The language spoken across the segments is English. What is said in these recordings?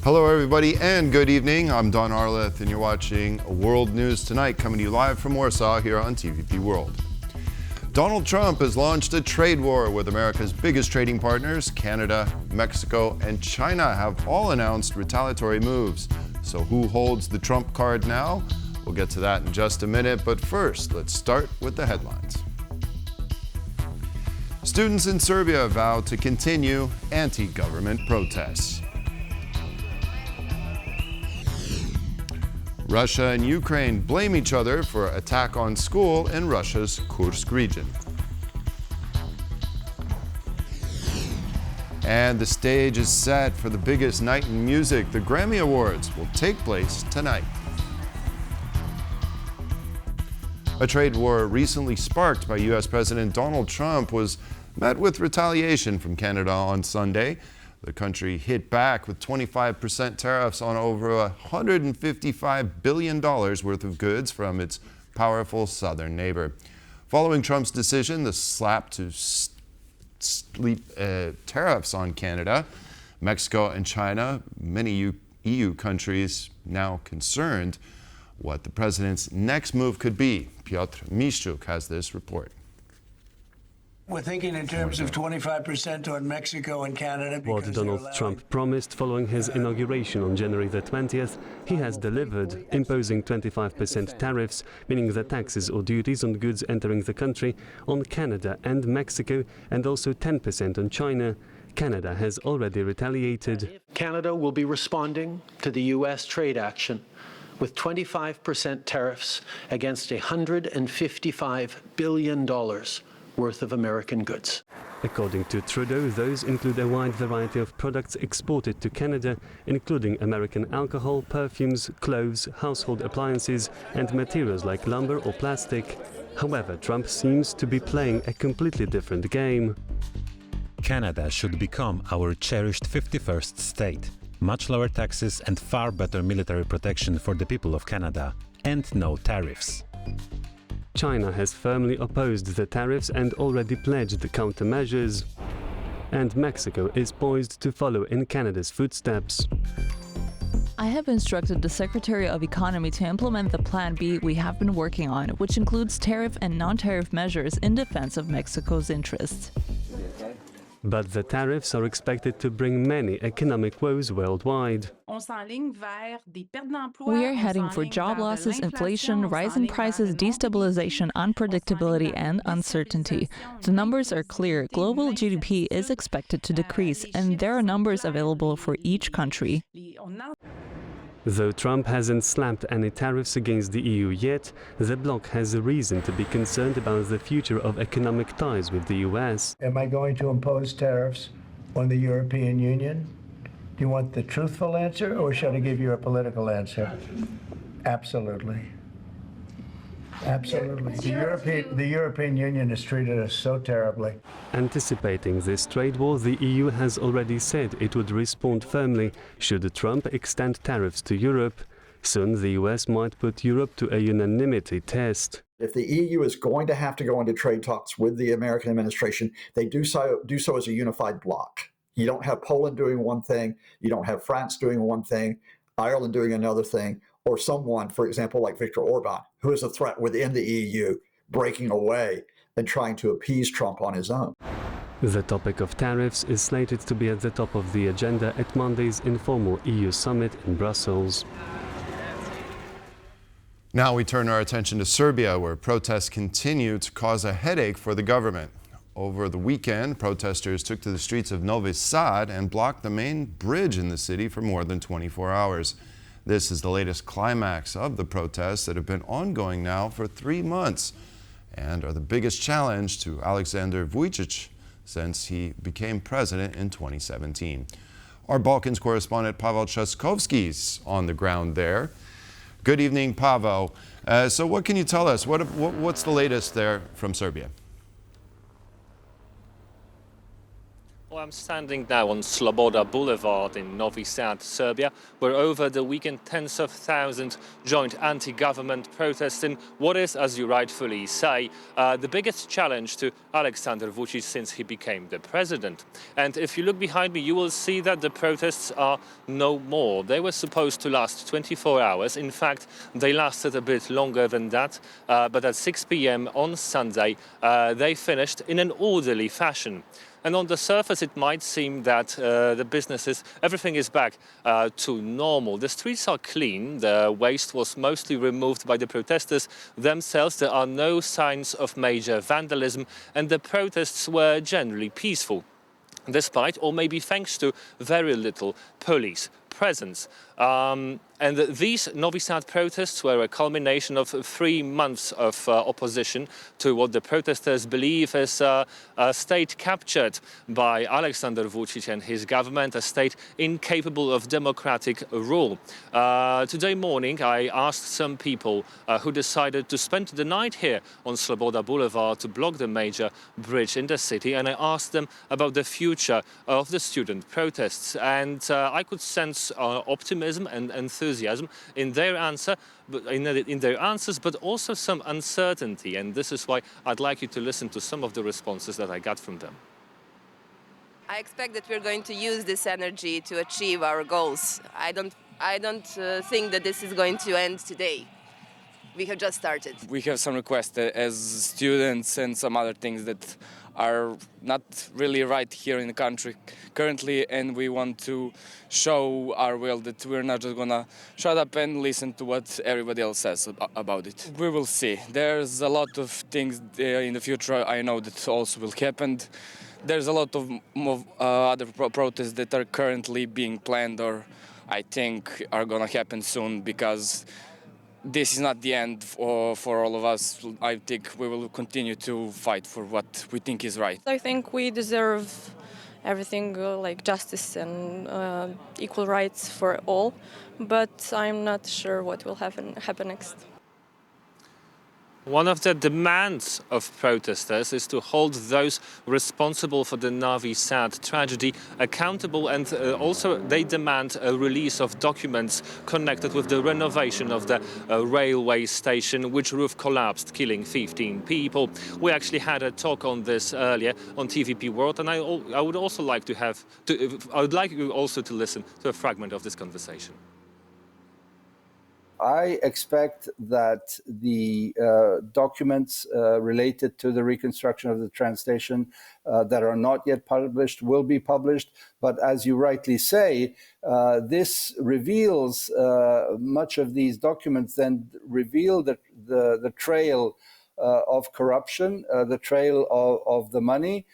Hello everybody and good evening. I'm Don Arleth and you're watching World News Tonight, coming to you live from Warsaw here on TVP World. Donald Trump has launched a trade war with America's biggest trading partners. Canada, Mexico, and China have all announced retaliatory moves. So who holds the Trump card now? We'll get to that in just a minute, but first, let's start with the headlines. Students in Serbia vow to continue anti-government protests. Russia and Ukraine blame each other for attack on school in Russia's Kursk region. And the stage is set for the biggest night in music. The Grammy Awards will take place tonight. A trade war recently sparked by U.S. President Donald Trump was met with retaliation from Canada on Sunday. The country hit back with 25% tariffs on over $155 billion worth of goods from its powerful southern neighbor. Following Trump's decision, the slap to tariffs on Canada, Mexico, and China, many EU countries now concerned what the president's next move could be. Piotr Miszczuk has this report. We're thinking in terms of 25% on Mexico and Canada. What Donald Trump promised following his inauguration on January the 20th, he has delivered, imposing 25% tariffs, meaning the taxes or duties on goods entering the country, on Canada and Mexico, and also 10% on China. Canada has already retaliated. Canada will be responding to the U.S. trade action with 25% tariffs against $155 billion worth of American goods. According to Trudeau, those include a wide variety of products exported to Canada, including American alcohol, perfumes, clothes, household appliances, and materials like lumber or plastic. However, Trump seems to be playing a completely different game. Canada should become our cherished 51st state. Much lower taxes and far better military protection for the people of Canada. And no tariffs. China has firmly opposed the tariffs and already pledged countermeasures. And Mexico is poised to follow in Canada's footsteps. I have instructed the Secretary of Economy to implement the Plan B we have been working on, which includes tariff and non-tariff measures in defense of Mexico's interests. But the tariffs are expected to bring many economic woes worldwide. We are heading for job losses, inflation, rising prices, destabilization, unpredictability, and uncertainty. The numbers are clear. Global GDP is expected to decrease, and there are numbers available for each country. Though Trump hasn't slapped any tariffs against the EU yet, the bloc has a reason to be concerned about the future of economic ties with the US. Am I going to impose tariffs on the European Union? Do you want the truthful answer, or should I give you a political answer? Absolutely. Absolutely. The European Union has treated us so terribly. Anticipating this trade war, the EU has already said it would respond firmly should Trump extend tariffs to Europe. Soon the US might put Europe to a unanimity test. If the EU is going to have to go into trade talks with the American administration, they do so as a unified bloc. You don't have Poland doing one thing, you don't have France doing one thing, Ireland doing another thing, or someone, for example, like Viktor Orban, who is a threat within the EU, breaking away and trying to appease Trump on his own. The topic of tariffs is slated to be at the top of the agenda at Monday's informal EU summit in Brussels. Now we turn our attention to Serbia, where protests continue to cause a headache for the government. Over the weekend, protesters took to the streets of Novi Sad and blocked the main bridge in the city for more than 24 hours. This is the latest climax of the protests that have been ongoing now for 3 months and are the biggest challenge to Aleksandar Vučić since he became president in 2017. Our Balkans correspondent Pavel Trzaskowski is on the ground there. Good evening, Pavel. So what can you tell us? What's the latest there from Serbia? Well, I'm standing now on Sloboda Boulevard in Novi Sad, Serbia, where over the weekend tens of thousands joined anti-government protests in what is, as you rightfully say, the biggest challenge to Aleksandar Vučić since he became the president. And if you look behind me, you will see that the protests are no more. They were supposed to last 24 hours. In fact, they lasted a bit longer than that. But at 6 p.m. on Sunday, they finished in an orderly fashion. And on the surface, it might seem that the businesses, everything is back to normal. The streets are clean. The waste was mostly removed by the protesters themselves. There are no signs of major vandalism, and the protests were generally peaceful, despite, or maybe thanks to, very little police presence. And these Novi Sad protests were a culmination of 3 months of opposition to what the protesters believe is a state captured by Aleksandar Vučić and his government, a state incapable of democratic rule. Today morning, I asked some people who decided to spend the night here on Sloboda Boulevard to block the major bridge in the city, and I asked them about the future of the student protests. And I could sense optimism and enthusiasm in their answers, but also some uncertainty. And this is why I'd like you to listen to some of the responses that I got from them. I expect that we're going to use this energy to achieve our goals. I don't think that this is going to end today. We have just started. We have some requests as students and some other things that are not really right here in the country currently, and we want to show our will that we're not just gonna shut up and listen to what everybody else says about it. We will see. There's a lot of things in the future I know that also will happen. There's a lot of other protests that are currently being planned or I think are gonna happen soon, because this is not the end for all of us. I think we will continue to fight for what we think is right. I think we deserve everything like justice and equal rights for all, but I'm not sure what will happen next. One of the demands of protesters is to hold those responsible for the Novi Sad tragedy accountable, and also they demand a release of documents connected with the renovation of the railway station, which roof collapsed, killing 15 people. We actually had a talk on this earlier on TVP World, and I would also like I would like you also to listen to a fragment of this conversation. I expect that the documents related to the reconstruction of the train station that are not yet published will be published. But as you rightly say, this reveals much of these documents then reveal the trail of corruption, the trail of the money.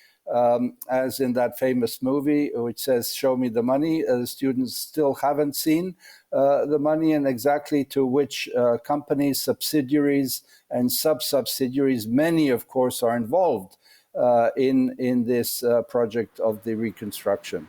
As in that famous movie which says, "Show me the money." The students still haven't seen the money and exactly to which companies, subsidiaries and sub-subsidiaries, many of course are involved in this project of the reconstruction.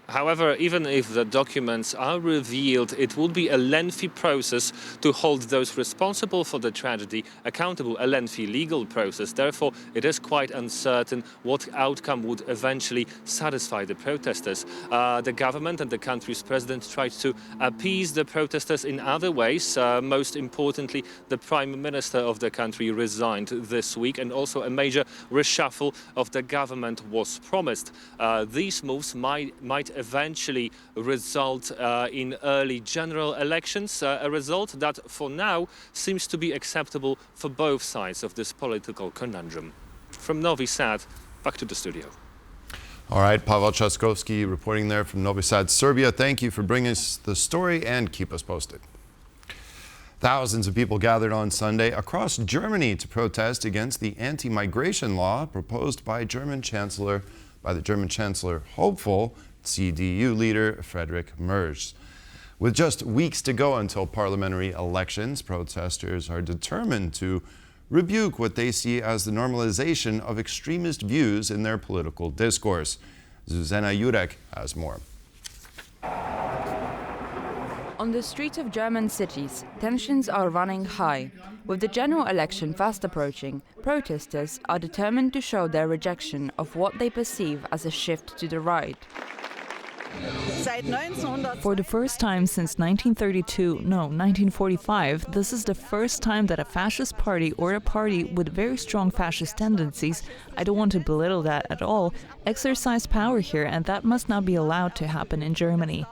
However, even if the documents are revealed, it would be a lengthy process to hold those responsible for the tragedy accountable, a lengthy legal process. Therefore, it is quite uncertain what outcome would eventually satisfy the protesters. The government and the country's president tried to appease the protesters in other ways. Most importantly, the prime minister of the country resigned this week, and also a major reshuffle of the government was promised. These moves might eventually result in early general elections, a result that for now seems to be acceptable for both sides of this political conundrum. From Novi Sad, back to the studio. All right, Pavel Trzaskowski reporting there from Novi Sad, Serbia. Thank you for bringing us the story, and keep us posted. Thousands of people gathered on Sunday across Germany to protest against the anti-migration law proposed by the German Chancellor hopeful CDU leader Friedrich Merz. With just weeks to go until parliamentary elections, protesters are determined to rebuke what they see as the normalization of extremist views in their political discourse. Zuzana Jurek has more. On the streets of German cities, tensions are running high. With the general election fast approaching, protesters are determined to show their rejection of what they perceive as a shift to the right. For the first time since 1945, this is the first time that a fascist party or a party with very strong fascist tendencies, I don't want to belittle that at all, exercise power here, and that must not be allowed to happen in Germany.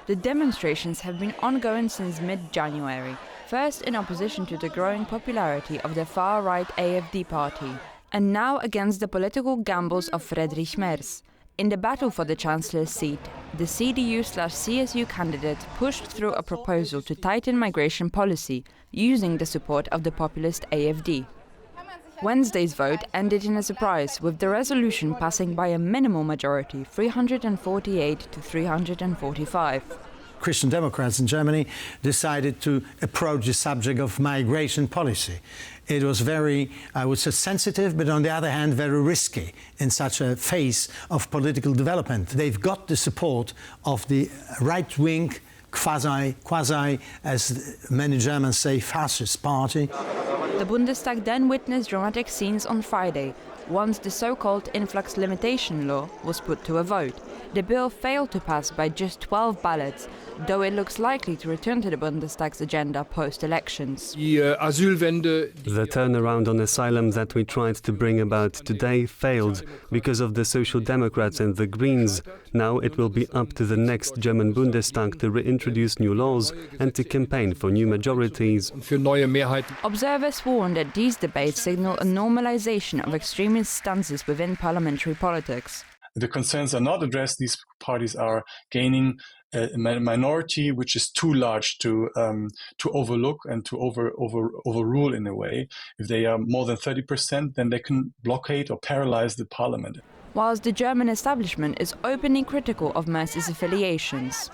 The demonstrations have been ongoing since mid-January, first in opposition to the growing popularity of the far-right AfD party, and now against the political gambles of Friedrich Merz. In the battle for the Chancellor's seat, the CDU/CSU candidate pushed through a proposal to tighten migration policy, using the support of the populist AfD. Wednesday's vote ended in a surprise, with the resolution passing by a minimal majority, 348 to 345. Christian Democrats in Germany decided to approach the subject of migration policy. It was very, I would say, sensitive, but on the other hand, very risky in such a phase of political development. They've got the support of the right-wing, quasi, as many Germans say, fascist party. The Bundestag then witnessed dramatic scenes on Friday, once the so-called influx limitation law was put to a vote. The bill failed to pass by just 12 ballots, though it looks likely to return to the Bundestag's agenda post-elections. The turnaround on asylum that we tried to bring about today failed because of the Social Democrats and the Greens. Now it will be up to the next German Bundestag to reintroduce new laws and to campaign for new majorities. Observers warn that these debates signal a normalization of extremist stances within parliamentary politics. The concerns are not addressed. These parties are gaining a minority which is too large to overlook and to overrule in a way. If they are more than 30%, then they can blockade or paralyze the parliament. Whilst the German establishment is openly critical of Merz's affiliations.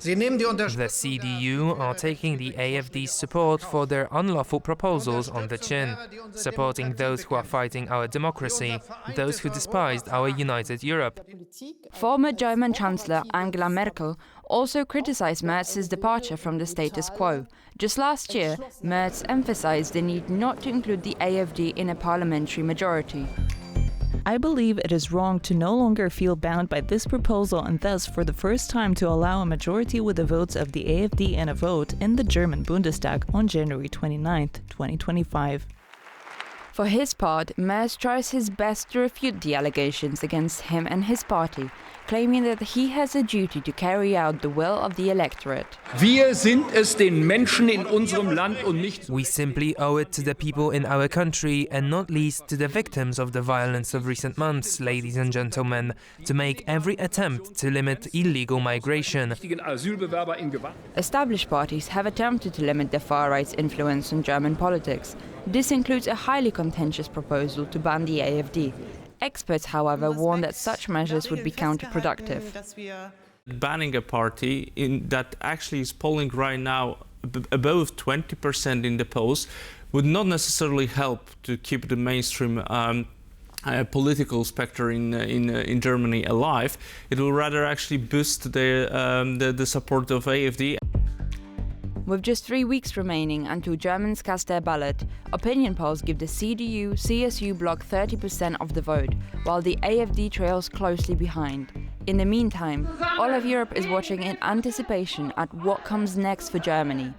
The CDU are taking the AfD's support for their unlawful proposals on the chin, supporting those who are fighting our democracy, those who despised our united Europe. Former German Chancellor Angela Merkel also criticized Merz's departure from the status quo. Just last year, Merz emphasized the need not to include the AfD in a parliamentary majority. I believe it is wrong to no longer feel bound by this proposal and thus for the first time to allow a majority with the votes of the AfD in a vote in the German Bundestag on January 29, 2025. For his part, Merz tries his best to refute the allegations against him and his party, claiming that he has a duty to carry out the will of the electorate. We simply owe it to the people in our country, and not least to the victims of the violence of recent months, ladies and gentlemen, to make every attempt to limit illegal migration. Established parties have attempted to limit the far-right's influence on German politics. This includes a highly contentious proposal to ban the AfD. Experts, however, warn that such measures would be counterproductive. Banning a party that actually is polling right now above 20% in the polls would not necessarily help to keep the mainstream political spectrum in Germany alive. It will rather actually boost the support of AfD. With just 3 weeks remaining until Germans cast their ballot, opinion polls give the CDU/CSU bloc 30% of the vote, while the AfD trails closely behind. In the meantime, all of Europe is watching in anticipation at what comes next for Germany.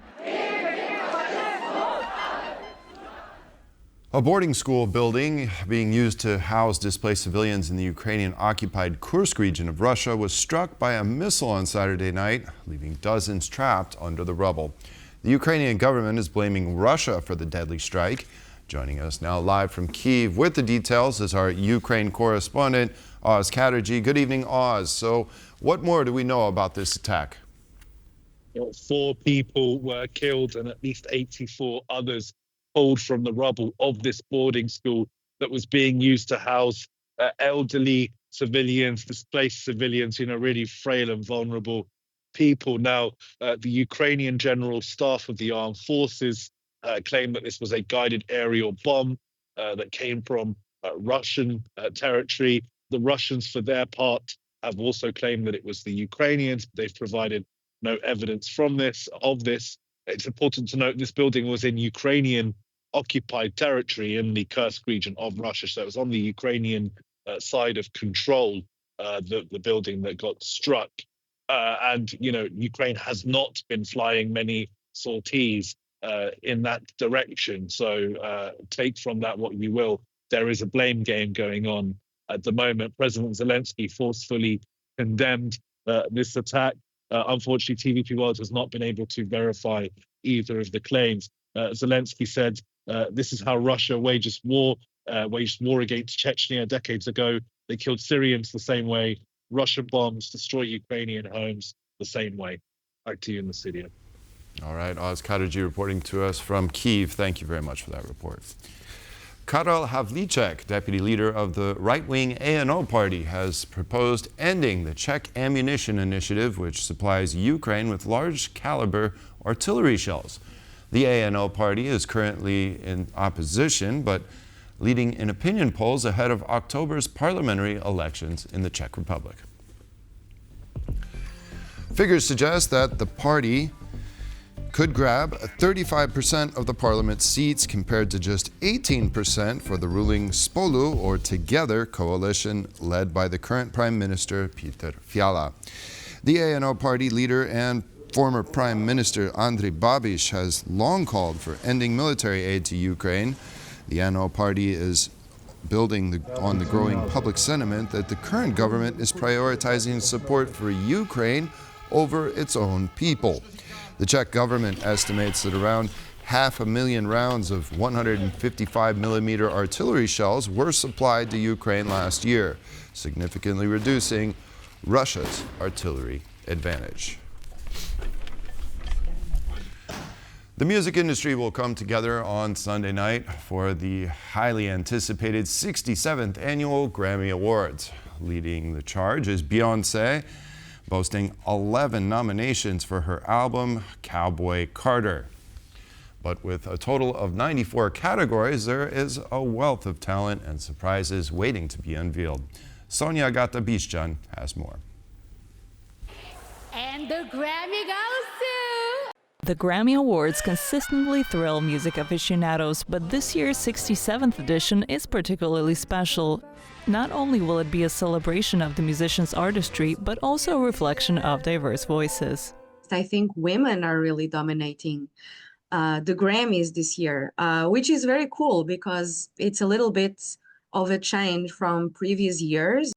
A boarding school building being used to house displaced civilians in the Ukrainian-occupied Kursk region of Russia was struck by a missile on Saturday night, leaving dozens trapped under the rubble. The Ukrainian government is blaming Russia for the deadly strike. Joining us now live from Kyiv with the details is our Ukraine correspondent, Oz Chatterjee. Good evening, Oz. So what more do we know about this attack? 4 people were killed and at least 84 others pulled from the rubble of this boarding school that was being used to house elderly civilians, displaced civilians, really frail and vulnerable people. Now, the Ukrainian General Staff of the Armed Forces claimed that this was a guided aerial bomb that came from Russian territory. The Russians, for their part, have also claimed that it was the Ukrainians. They've provided no evidence of this. It's important to note this building was in Ukrainian occupied territory in the Kursk region of Russia. So it was on the Ukrainian side of control, the building that got struck. And, Ukraine has not been flying many sorties in that direction. So take from that what you will. There is a blame game going on at the moment. President Zelensky forcefully condemned this attack. Unfortunately, TVP World has not been able to verify either of the claims. Zelensky said, this is how Russia waged war against Chechnya decades ago. They killed Syrians the same way. Russian bombs destroy Ukrainian homes the same way. Back to you in the studio. All right, Oz Kaderji reporting to us from Kyiv. Thank you very much for that report. Karol Havlicek, deputy leader of the right-wing ANO party, has proposed ending the Czech ammunition initiative, which supplies Ukraine with large-caliber artillery shells. The ANO party is currently in opposition, but leading in opinion polls ahead of October's parliamentary elections in the Czech Republic. Figures suggest that the party could grab 35% of the parliament seats compared to just 18% for the ruling Spolu, or Together, coalition led by the current Prime Minister Peter Fiala. The ANO party leader and former Prime Minister Andrej Babiš has long called for ending military aid to Ukraine. The ANO party is building on the growing public sentiment that the current government is prioritizing support for Ukraine over its own people. The Czech government estimates that around 500,000 rounds of 155mm artillery shells were supplied to Ukraine last year, significantly reducing Russia's artillery advantage. The music industry will come together on Sunday night for the highly anticipated 67th annual Grammy Awards. Leading the charge is Beyoncé, boasting 11 nominations for her album, Cowboy Carter. But with a total of 94 categories, there is a wealth of talent and surprises waiting to be unveiled. Sonia Gata-Biszczan has more. And the Grammy goes to... The Grammy Awards consistently thrill music aficionados, but this year's 67th edition is particularly special. Not only will it be a celebration of the musician's artistry, but also a reflection of diverse voices. I think women are really dominating the Grammys this year, which is very cool because it's a little bit of a change from previous years.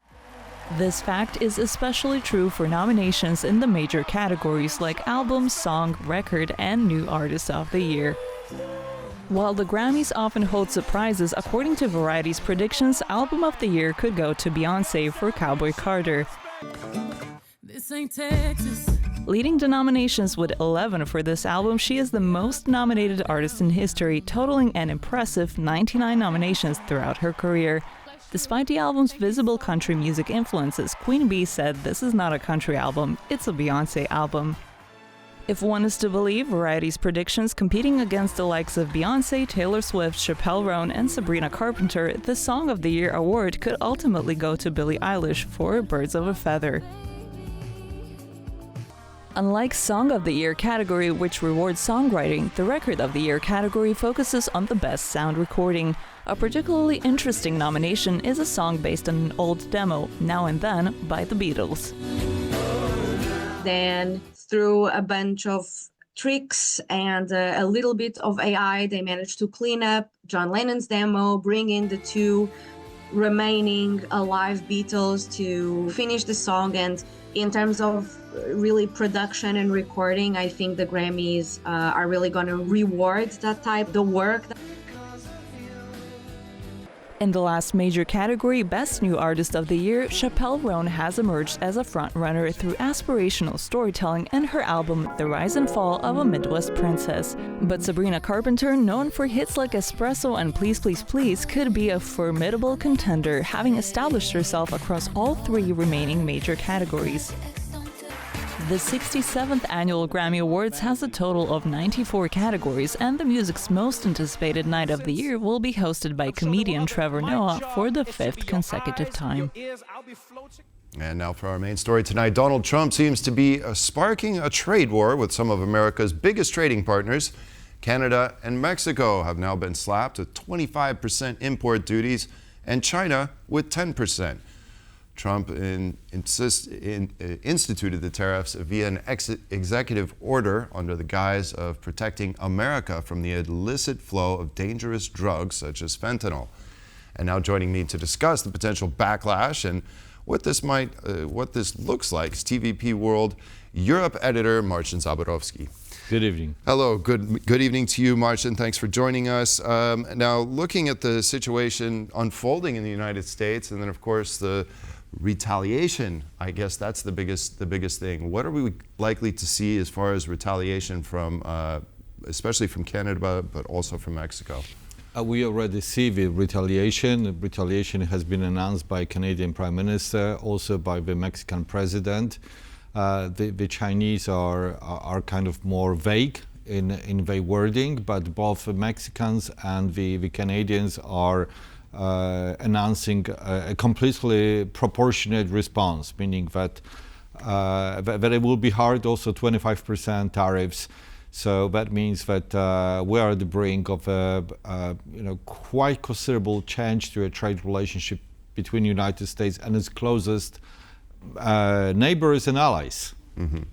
This fact is especially true for nominations in the major categories like album, song, record, and new artist of the year. While the Grammys often hold surprises, according to Variety's predictions, Album of the Year could go to Beyoncé for Cowboy Carter. This ain't Texas. Leading the nominations with 11 for this album, she is the most nominated artist in history, totaling an impressive 99 nominations throughout her career. Despite the album's visible country music influences, Queen Bee said this is not a country album, it's a Beyoncé album. If one is to believe Variety's predictions, competing against the likes of Beyoncé, Taylor Swift, Chappelle Roan, and Sabrina Carpenter, the Song of the Year award could ultimately go to Billie Eilish for Birds of a Feather. Unlike Song of the Year category, which rewards songwriting, the Record of the Year category focuses on the best sound recording. A particularly interesting nomination is a song based on an old demo, Now and Then, by the Beatles. Then, through a bunch of tricks and a little bit of AI, they managed to clean up John Lennon's demo, bring in the two remaining alive Beatles to finish the song. And in terms of really production and recording, I think the Grammys are really going to reward that type of work. In the last major category, Best New Artist of the Year, Chappelle Roan has emerged as a frontrunner through aspirational storytelling and her album The Rise and Fall of a Midwest Princess. But Sabrina Carpenter, known for hits like Espresso and Please Please Please, could be a formidable contender, having established herself across all three remaining major categories. The 67th Annual Grammy Awards has a total of 94 categories, and the music's most anticipated night of the year will be hosted by comedian Trevor Noah for the 5th consecutive time. And now for our main story tonight, Donald Trump seems to be sparking a trade war with some of America's biggest trading partners. Canada and Mexico have now been slapped with 25% import duties and China with 10%. Trump instituted the tariffs via an executive order under the guise of protecting America from the illicit flow of dangerous drugs such as fentanyl. And now joining me to discuss the potential backlash and what this looks like is TVP World Europe editor Marcin Zaborowski. Good evening. Hello, good evening to you, Marcin. Thanks for joining us. Now, looking at the situation unfolding in the United States, and then of course the retaliation, I guess that's the biggest thing. What are we likely to see as far as retaliation from, especially from Canada, but also from Mexico? We already see the retaliation. The retaliation has been announced by Canadian Prime Minister, also by the Mexican President. The Chinese are kind of more vague in their wording, but both the Mexicans and the Canadians are announcing a completely proportionate response, meaning that it will be hard, also 25% tariffs. So that means that we are at the brink of a quite considerable change to a trade relationship between the United States and its closest neighbors and allies. Mm-hmm.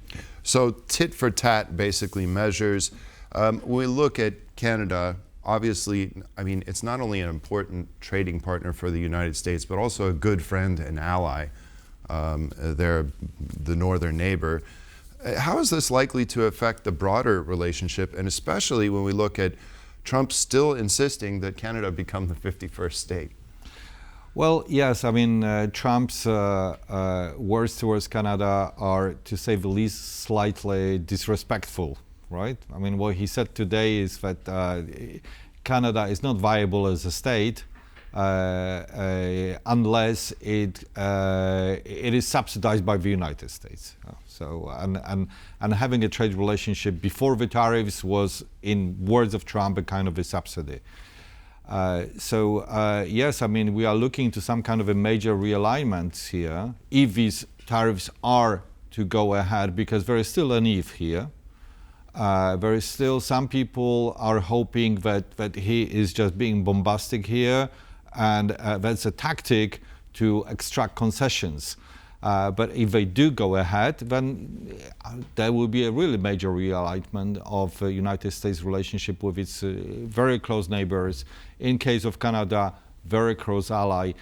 So tit for tat basically measures. When we look at Canada, obviously, I mean, it's not only an important trading partner for the United States, but also a good friend and ally. They're the northern neighbor. How is this likely to affect the broader relationship, and especially when we look at Trump still insisting that Canada become the 51st state? Well, yes, I mean, Trump's words towards Canada are, to say the least, slightly disrespectful, right? I mean, what he said today is that Canada is not viable as a state unless it is subsidized by the United States. So, and having a trade relationship before the tariffs was, in words of Trump, a kind of a subsidy. Yes, I mean, we are looking to some kind of a major realignment here, if these tariffs are to go ahead, because there is still an if here. There is still some people are hoping that he is just being bombastic here, and that's a tactic to extract concessions. But if they do go ahead, then there will be a really major realignment of the United States relationship with its very close neighbors. In case of Canada, very close ally,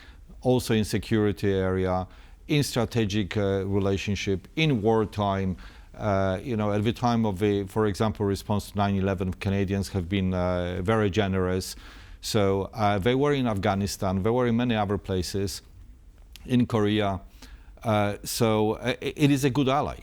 also in security area, in strategic relationship, in wartime. At the time of the, for example, response to 9/11, Canadians have been very generous. So they were in Afghanistan, they were in many other places, in Korea. It is a good ally.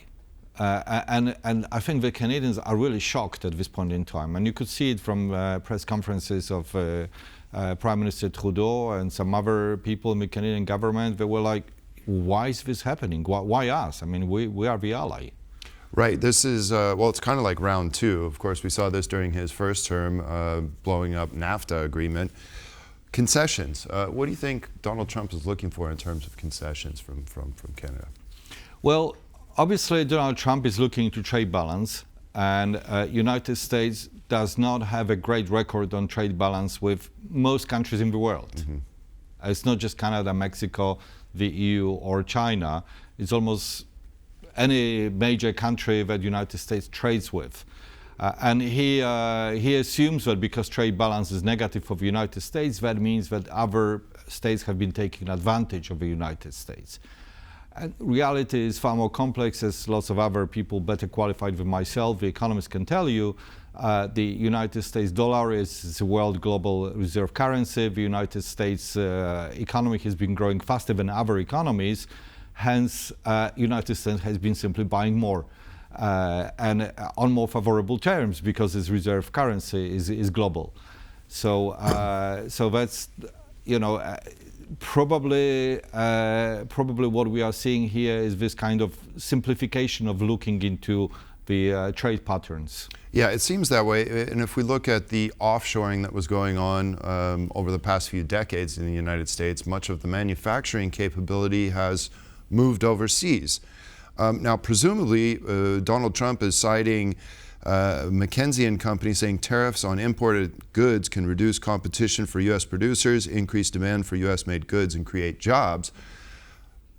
And I think the Canadians are really shocked at this point in time. And you could see it from press conferences of Prime Minister Trudeau and some other people in the Canadian government. They were like, why is this happening? Why us? I mean, we are the ally. Right. This is, well, it's kind of like round two. Of course, we saw this during his first term, blowing up NAFTA agreement. Concessions. What do you think Donald Trump is looking for in terms of concessions from Canada? Well, obviously Donald Trump is looking to trade balance, and United States does not have a great record on trade balance with most countries in the world. Mm-hmm. It's not just Canada, Mexico, the EU or China. It's almost any major country that the United States trades with. And he assumes that because trade balance is negative for the United States, that means that other states have been taking advantage of the United States. And reality is far more complex, as lots of other people better qualified than myself, the economists can tell you. The United States dollar is the world global reserve currency. The United States economy has been growing faster than other economies. Hence, United States has been simply buying more. And on more favorable terms, because its reserve currency is global. So that's, probably what we are seeing here is this kind of simplification of looking into the trade patterns. Yeah, it seems that way. And if we look at the offshoring that was going on over the past few decades in the United States, much of the manufacturing capability has moved overseas. Now, presumably, Donald Trump is citing McKinsey and Company saying tariffs on imported goods can reduce competition for U.S. producers, increase demand for U.S.-made goods, and create jobs.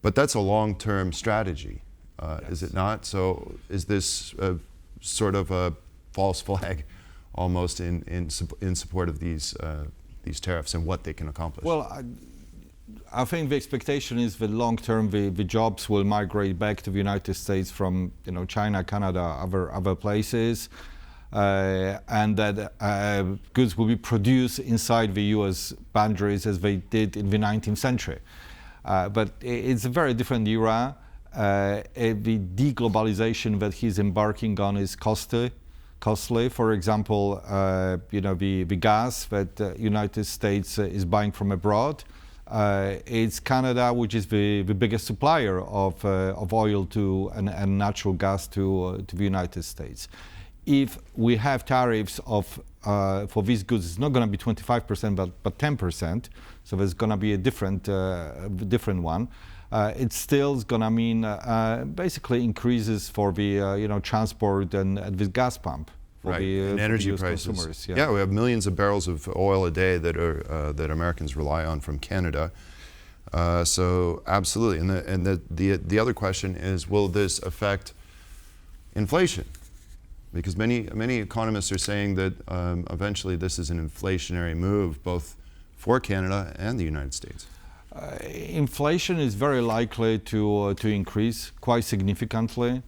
But that's a long-term strategy, yes. Is it not? So is this sort of a false flag almost in support of these tariffs and what they can accomplish? Well, I think the expectation is that long-term the jobs will migrate back to the United States from China, Canada, other places, and that goods will be produced inside the U.S. boundaries as they did in the 19th century. But it's a very different era. The deglobalization that he's embarking on is costly. For example, the gas that the United States is buying from abroad. It's Canada, which is the biggest supplier of oil and natural gas to the United States. If we have tariffs for these goods, it's not going to be 25%, but 10%. So there's going to be a different one. It still is going to mean basically increases for the transport and the gas pump. Right, and energy prices. Yeah, we have millions of barrels of oil a day that Americans rely on from Canada. So absolutely, and the other question is, will this affect inflation? Because many economists are saying that eventually this is an inflationary move, both for Canada and the United States. Inflation is very likely to increase quite significantly.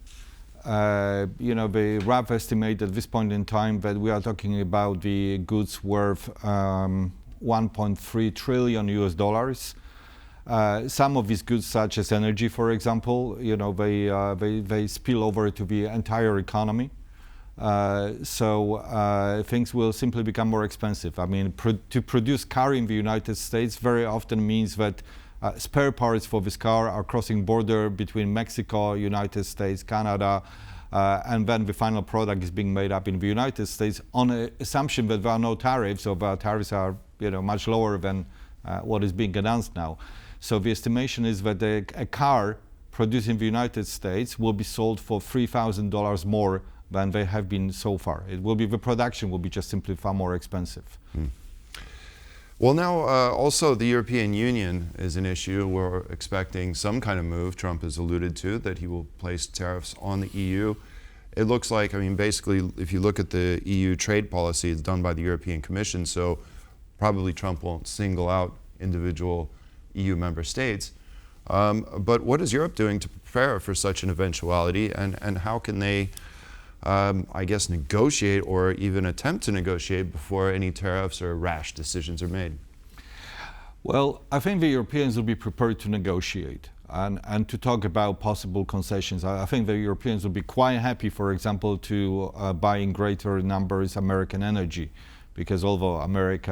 The rough estimate at this point in time that we are talking about the goods worth $1.3 trillion US. Some of these goods, such as energy, for example, they spill over to the entire economy. So things will simply become more expensive. I mean, to produce car in the United States very often means that spare parts for this car are crossing border between Mexico, United States, Canada, and then the final product is being made up in the United States on the assumption that there are no tariffs, or the tariffs are much lower than what is being announced now. So the estimation is that a car produced in the United States will be sold for $3,000 more than they have been so far. The production will be just simply far more expensive. Well, now also the European Union is an issue. We're expecting some kind of move. Trump has alluded to that he will place tariffs on the EU. It looks like, basically, if you look at the EU trade policy, it's done by the European Commission, so probably Trump won't single out individual EU member states. But what is Europe doing to prepare for such an eventuality, and how can they negotiate or even attempt to negotiate before any tariffs or rash decisions are made? Well, I think the Europeans will be prepared to negotiate and to talk about possible concessions. I think the Europeans will be quite happy, for example, to buy in greater numbers American energy, because although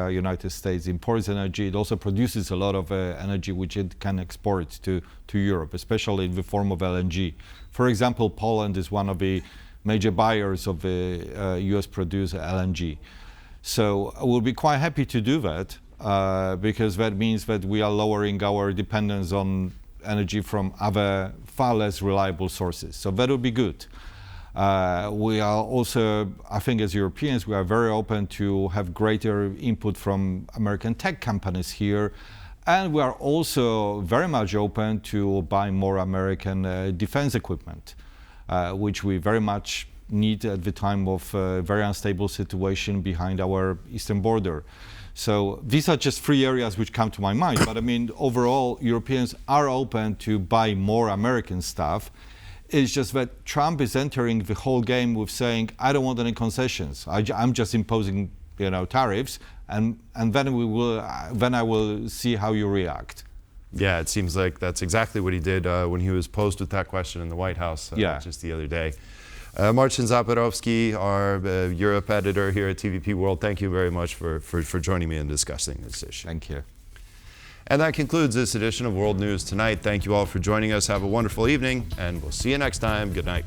United States imports energy, it also produces a lot of energy which it can export to Europe, especially in the form of LNG. For example, Poland is one of the major buyers of the US-produced LNG. So we'll be quite happy to do that because that means that we are lowering our dependence on energy from other far less reliable sources. So that would be good. We are also, I think as Europeans, we are very open to have greater input from American tech companies here. And we are also very much open to buy more American defense equipment. Which we very much need at the time of a very unstable situation behind our eastern border. So these are just three areas which come to my mind. But overall, Europeans are open to buy more American stuff. It's just that Trump is entering the whole game with saying, I don't want any concessions. I'm just imposing tariffs, and then I will see how you react. Yeah, it seems like that's exactly what he did when he was posed with that question in the White House just the other day. Marcin Zaporowski, our Europe editor here at TVP World, thank you very much for joining me in discussing this issue. Thank you. And that concludes this edition of World News Tonight. Thank you all for joining us. Have a wonderful evening, and we'll see you next time. Good night.